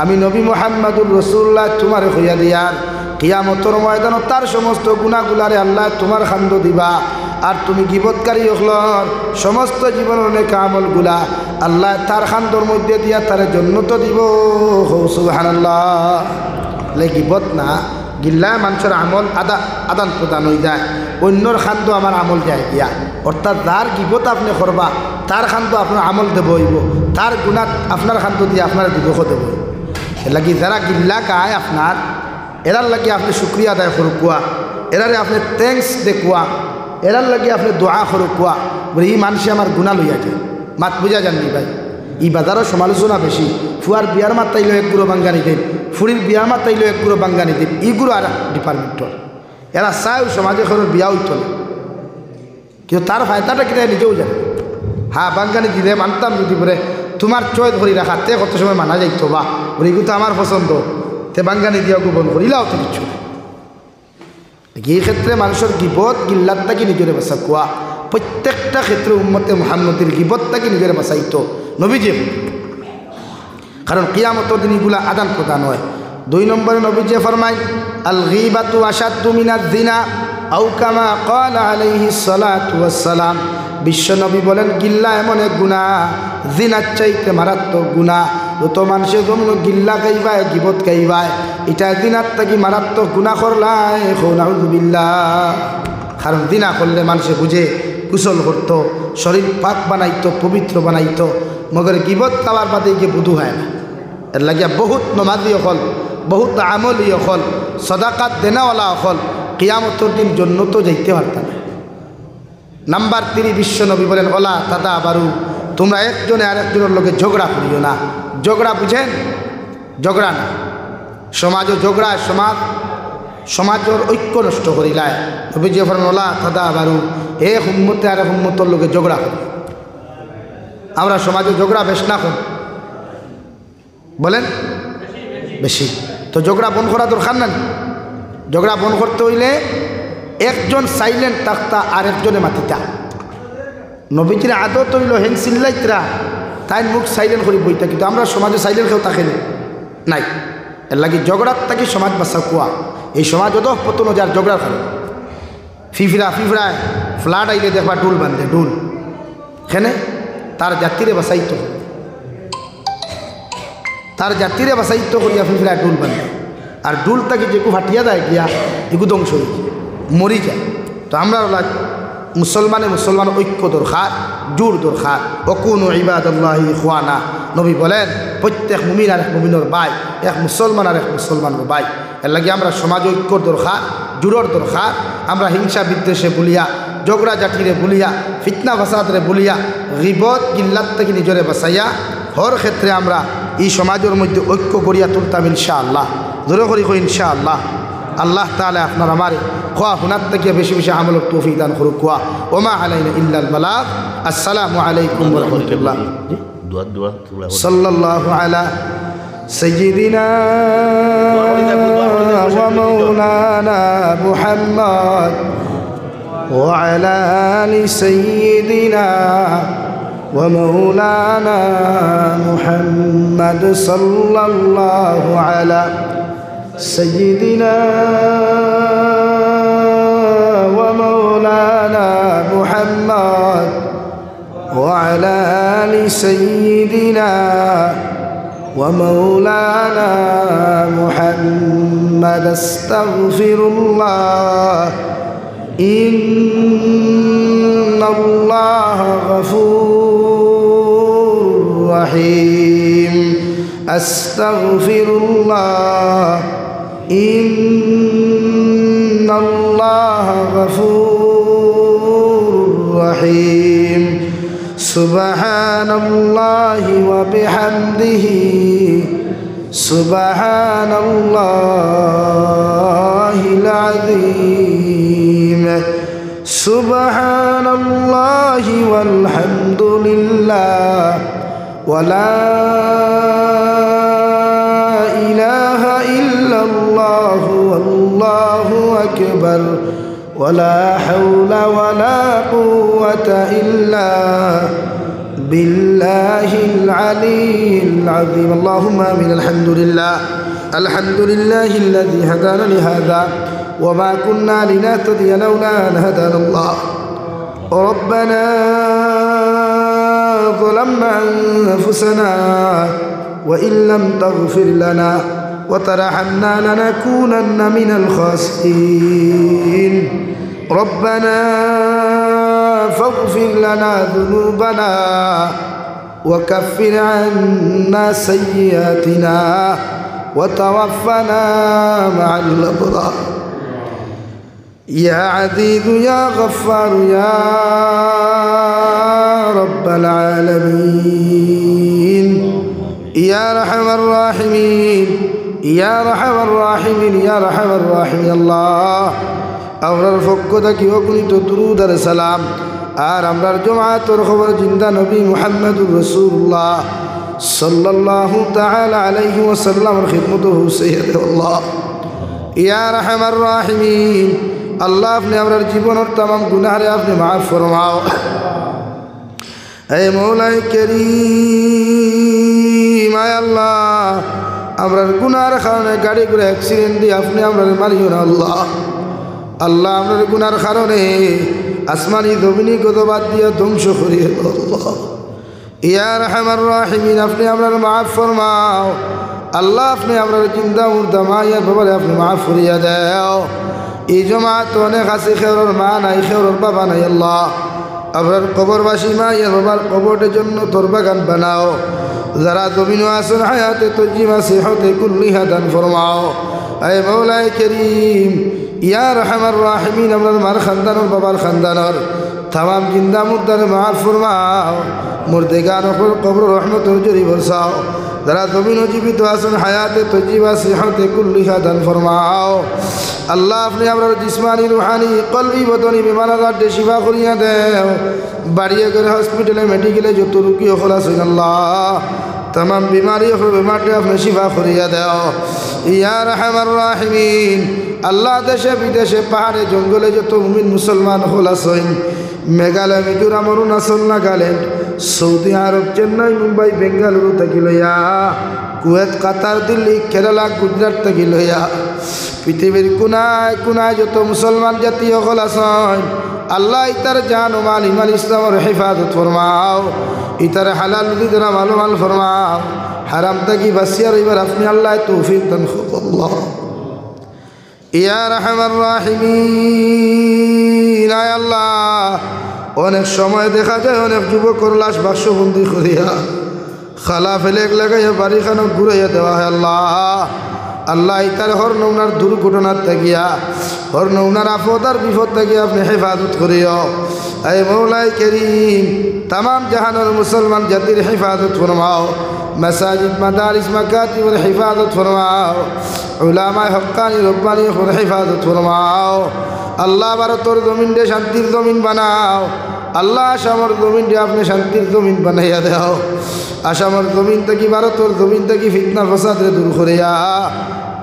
আমি নবী মুহাম্মদুর রাসূলুল্লাহ তোমার হইয়া দিয়ার কিয়ামতের ময়দানে তার সমস্ত গুনাহগুলারে আল্লাহ তোমার খান্দ দিবা আর তুমি গীবতকারী হলর সমস্ত জীবনের অনেক আমলগুলা আল্লাহ তার খান্দর মধ্যে দিয়া তার জান্নাত দিব সুবহানাল্লাহ লে গীবত না গিল্লা মানুষের আমল আদান প্রদান হয়ে যায় অন্যর খান্দ আমার আমল যায় গিয়া অর্থাৎ যার গীবত আপনি করবা তার খান্দ আপনার আমল দেব হইব তার গুণা আপনার খান্দ দিয়ে আপনার দুঃখ দেব এর লাগি যারা গিল্লা গায় আপনার এরার লাগি আপনি শুক্রিয়া আদায় করুকুয়া এরারে আপনি থ্যাংকস দেখুয়া এরার লাগি আপনি দোয়া করুকুয়া বলে এই মানুষে আমার গুণা লইয়া যায় মাত বুঝা যাননি ভাই এই বাজারও সমালোচনা বেশি ফুয়ার বিয়ার মাত্রাইল এক গুঁড়ো বাঙ্গানি দেন ফুরির বিয়ার মাত্রাইল এক গুঁড়ো বাঙ্গানি দেন এইগুলো আর ডিপার্টমেন্টর এরা চায় সমাজে খরচ বিয়া হইত না কিন্তু তার ফায়দাটা কিনা নিজেও জানে হ্যাঁ বাঙ্গানি দিলে মানতাম যদি বলে তোমার চয় ধরি রাখা তে কত সময় মানা যাইতো বা বলে এগুলো তো আমার পছন্দ তে বাঙ্গানি দিয়া গোপন করিলাও তো কিছু এই ক্ষেত্রে মানুষের গিবত গিল্লাতটাকে নিজের বাসা কোয়া প্রত্যেকটা ক্ষেত্রে উম্মতে মুহাম্মদের গিবত থেকে নিজের বাঁচাইতো নবীজি, কারণ কিয়ামতের দিন এগুলা আদান প্রদান হয়। 2 নম্বরে নবীজি ফরমায় আল গীবাতু আশাদ্দু মিনাজ জিনা আও কামা ক্বালা আলাইহিস সালাতু ওয়াস সালাম। বিশ্ব নবী বলেন গিল্লা এমন এক গুনাহ, জিনার চাইতে মারাত্মক গুনাহ। যত মানুষের জন্য গিল্লা খাইবায় গিবত খাইবায়, এটা জিনার থেকে মারাত্মক গুনাহ করলাই নাউযুবিল্লাহ। কারণ জিনা করলে মানুষে বুঝে কুশল করত, শরীর পাক বানাইতো, পবিত্র বানাইতো, মগর গিবত খাওয়ার বাদে গিয়ে বুধু হয় না। এর লাগিয়া বহুত নমাজি হল, বহুত আমলি হল, সদাকাত দেনাওয়ালা হল কিয়ামতের দিন জন্নত যাইতে পারত না। নাম্বার 3 বিশ্ব নবী বলেন ওলা তাদা বারু, তোমরা একজনে আরেকজনের লোকে ঝগড়া করিও না। ঝগড়া বুঝেন? ঝগড়া না, সমাজও ঝগড়া, সমাজের ঐক্য নষ্ট করিলায়। নবী যে ফরমান ওলা তাদা বারু, এক উম্মতে আর এক উম্মতের লোকে ঝগড়া করি। আমরা সমাজে ঝগড়া বেশ না করি, বলেন বেশি। তো ঝগড়া বন্ধ করা দরকার না। ঝগড়া বন্ধ করতে হইলে একজন সাইলেন্ট থাকতা আর একজনে মাতিতা। নবীজির আদত হইল হেন চিল্লাইতরা তাই মুখ সাইলেন্ট করি বইতা, কিন্তু আমরা সমাজে সাইলেন্ট কেউ থাকে নাই। এর লাগে ঝগড়ার থাকি সমাজ বাসা কুয়া। এই সমাজ অত পতন যার ঝগড়া করে ফিফড়ায় ফ্লাড আইলে দেখবা ডুল বান্ধে, ডুল এখানে তার জাতিরে বাসাইতো, তার জাতিরে বাসাইতো করিয়া ফিফড়ায় ডুল বান্ধে। আর ডুল তাকে যেকু ফাটিয়া দেয় গিয়া এগু ধ্বংস হয়ে মরি যায়। তো আমরা মুসলমান ঐক্য দরকার, জোর দরকার। ওকুনু ইবাদাল্লাহি ইখওয়ানা, নবী বলেন প্রত্যেক মুমিন আর এক মুমিনের ভাই, এক মুসলমান আর এক মুসলমানের ভাই। এর লাগে আমরা সমাজ ঐক্যর দরকার, জোরের দরকার। আমরা হিংসা বিদ্বেষে বলিয়া, ঝগড়া জাটিরে বলিয়া, ফিতনা ফাসাদরে বলিয়া, গিবত গিল্লাত থেকে নিজরে বাঁচাইয়া হর ক্ষেত্রে আমরা এই সমাজের মধ্যে ঐক্য করিয়া তুলতাম ইনশাআল্লাহ। জোরে করি কই ইনশাআল্লাহ। আল্লাহ তাআলা আপনার আমার খোয়া হুনার থেকে বেশি বেশি আমল তৌফিক দান করুক। ওমা আলাইনা ইল্লাল বালাগ। আসসালামু আলাইকুম ওয়া রাহমাতুল্লাহ। সাল্লাল্লাহু আলা সাইয়্যিদিনা ওয়া মাওলানা মুহাম্মদ ওয়া আলা আলি সাইয়্যিদিনা ওয়া মাওলানা মুহাম্মদ সাল্লাল্লাহু আলা سيدنا ومولانا محمد وعلى آل سيدنا ومولانا محمد استغفر الله إن الله غفور رحيم أستغفر الله إن الله غفور رحيم سبحان الله وبحمده سبحان الله العظيم سبحان الله والحمد لله ولا إله إلا الله والله أكبر ولا حول ولا قوة إلا بالله العلي العظيم اللهم آمين الحمد لله الذي هدانا لهذا وما كنا لنهتدي لولا أن هدانا الله ربنا ظلمنا أنفسنا وإن لم تغفر لنا وترحمنا لنكونن من الخاسرين ربنا فاغفر لنا ذنوبنا وكفر عنا سيئاتنا وتوفنا مع الأبرار يا عزيز يا غفار يا رب العالمين يا أرحم الراحمين يا أرحم الراحمين يا أرحم الراحمين الله আমরার পক্ষ থেকে অগণিত দুরূদ আর সালাম আর আমরার জমাতের খবর জিন্দা নবী মুহাম্মদুর রাসূলুল্লাহ সাল্লাল্লাহু তাআলা আলাইহি ওয়াসাল্লামের খিদমতে হুসাইয়্যিদ আল্লাহ ইয়া আরহামার রাহিমিন আল্লাহ আপনি আমরার জীবনের तमाम গুনাহরে আপনি মাফ ফরমাও। হে মৌলাই করিম, আয় আল্লাহ আমরার গুনাহর কারণে গাড়ি ঘোড়া অ্যাক্সিডেন্ট দিয়ে আপনি আমরার মারিও না আল্লাহ। আল্লাহ আমরার গুনাহর কারণে আসমানি জমিনি গদবাদ দিয়ে ধ্বংস করিয়ে আল্লাহ। ইয়া রহমান রাহিমিন, আপনি আমরার মাফ ফরমাও আল্লাহ। আপনি আমরার জিন্দা মুর্দা মায়ের বাবারে আপনি মাফ করিয়া দেও। এই জমাত অনেক আছে, খেওরের মা নাই, খেওরের বাবা নাই আল্লাহ। আমরার কবরবাসী মায়ের বাবার কবরের জন্য তোর বাগান বানাও। যারা জমিনও আছেন হায়াতে তজ্জিমা সেহতে কুল্লিহা দান ফরমাও। আয় মৌলাই করিম, ইয়া রহমান রাহিমিন, আমরার মার খানদানোর বাবার খানদানোর तमाम जिंदा मुर्दार माफ फरमाओ। मुर्देगान पर कब्र रहमत जरी बरसाओ। जरा जमीन जीवित आसन हयात तजीबा सेहत कुल्लिहा दान फरमाओ। अल्लाह अपने अमर जिस्मानी रूहानी कल्बी बदनी बीमारात शिफा करिया देओ। बाड़िया कर हॉस्पिटल मेडिकल जो तो रुकी खलास अल्लाह तमाम बीमारी बीमार अपने शिफा करिया देओ। या रहमान राहिमीन, अल्लाह देशे विदेशे पहाड़े जंगले जो तो मुमिन मुसलमान खलास मेघालय मिजोराम अरुणाचल नागालैंड सऊदी आरब चेन्नई मुम्बई बेंगालुरु तक लैया कुवैत कातार दिल्ली केराला गुजरात तक लैया पृथिवीर कोनाय कोनाय जो तो मुसलमान जाति सकल आছেন আল্লাহ ইতার জান ও মাল ইমান ইসলামের হেফাজত ফরমাও। ইতার হালাল রুজিদার মাল ফরমাও। হারাম থেকে বাঁচিয়ে রইবার আপনি আল্লাহ তৌফিক দান করুন আল্লাহ। ইয়া রহমান রাহিমিন, আয় আল্লাহ অনেক সময় দেখা যায় অনেক যুবকর লাশ বাক্সবন্দি করিয়া খালা ফেলে লাগাইয়া বাড়িখানো ঘুরাইয়া দেওয়া হয় আল্লাহ। আল্লাহ ইতার হর নৌনার দুর্ঘটনার থাকিয়া হর নৌনার আপদার বিপদ থেকে আপনি হেফাজত করিও। আয় মৌলাই করিম, तमाम জাহানের মুসলমান জাতির হেফাজত ফরমাও। मसाजिद मदारिस मकातिबर हिफाजत फरमाओ। उलामाए हक्कानी रब्बानी हिफाजत फरमाओ। अल्लाह भारतर जमीन दे शांतिर जमीन बनाओ। अल्लाह आसामर जमीन दे आपने शांतिर जमीन बनाइया देओ। आसामर जमीन थेके भारतर जमीन थेके फितना फसाद रे दूर करिया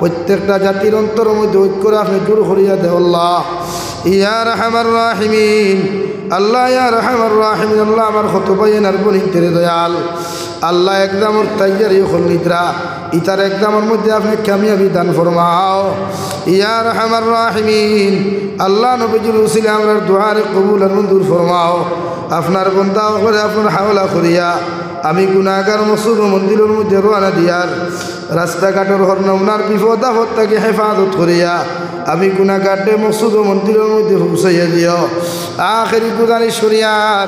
प्रत्येकटा जातिर अंतर मध्य ऐक्य आपनि दूर करिया देओ अल्लाह। या रहमान राहिमीन, अल्लाह या रहमान राहिमीन, अल्लाह आमार कत भाईयेन आर बोनेन तेरे दयाल अल्लाह एकदम तैयारी हल निद्रा इतार एकदम मध्य आपने कामयाबी दान फरमाओ। या रहमान राहिमीन, अल्लाह नबीजिर उसिले आमरार दुआर कबूल और मंजूर फरमाओ। आपनार बंदा करे आपनार हावला करिया आमी गुनाहगार मसजिद व मंदिरेर मध्य रवाना दियार रास्ताघाटेर हर नौनार विपद आपद थेके हेफाजत करिया आमी गुनाहगारদের मसजिद व मंदिरेर मध्य पहुँचाइया दिओ। आखिरी गुजारिश करियार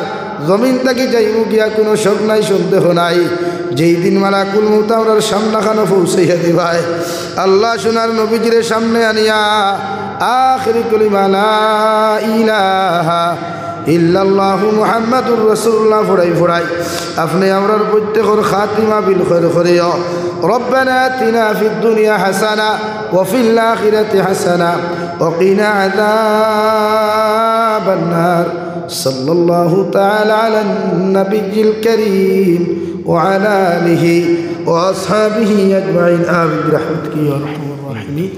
जमीन থেকে যাইমু গিয়া কোনো শক নাই সন্দেহ নাই যেই দিন মালাকুল মউত আমরার সামনাখানে পৌঁছাইয়া দিবাই আল্লাহ সোনার নবীজির সামনে আনিয়া আখিরি কালিমা লা ইলাহা ইল্লাল্লাহু মুহাম্মাদুর রাসূলুল্লাহ ফড়াই আপনি আমরার প্রত্যেকের খাতিমা বিল খৈর করিও। ربنا آتنا في الدنيا حسنة وفي الآخرة حسنة وقنا عذاب النار صلى الله تعالى على النبي الكريم وعلى آله وأصحابه أجمعين آمين برحمتك يا أرحم الراحمين.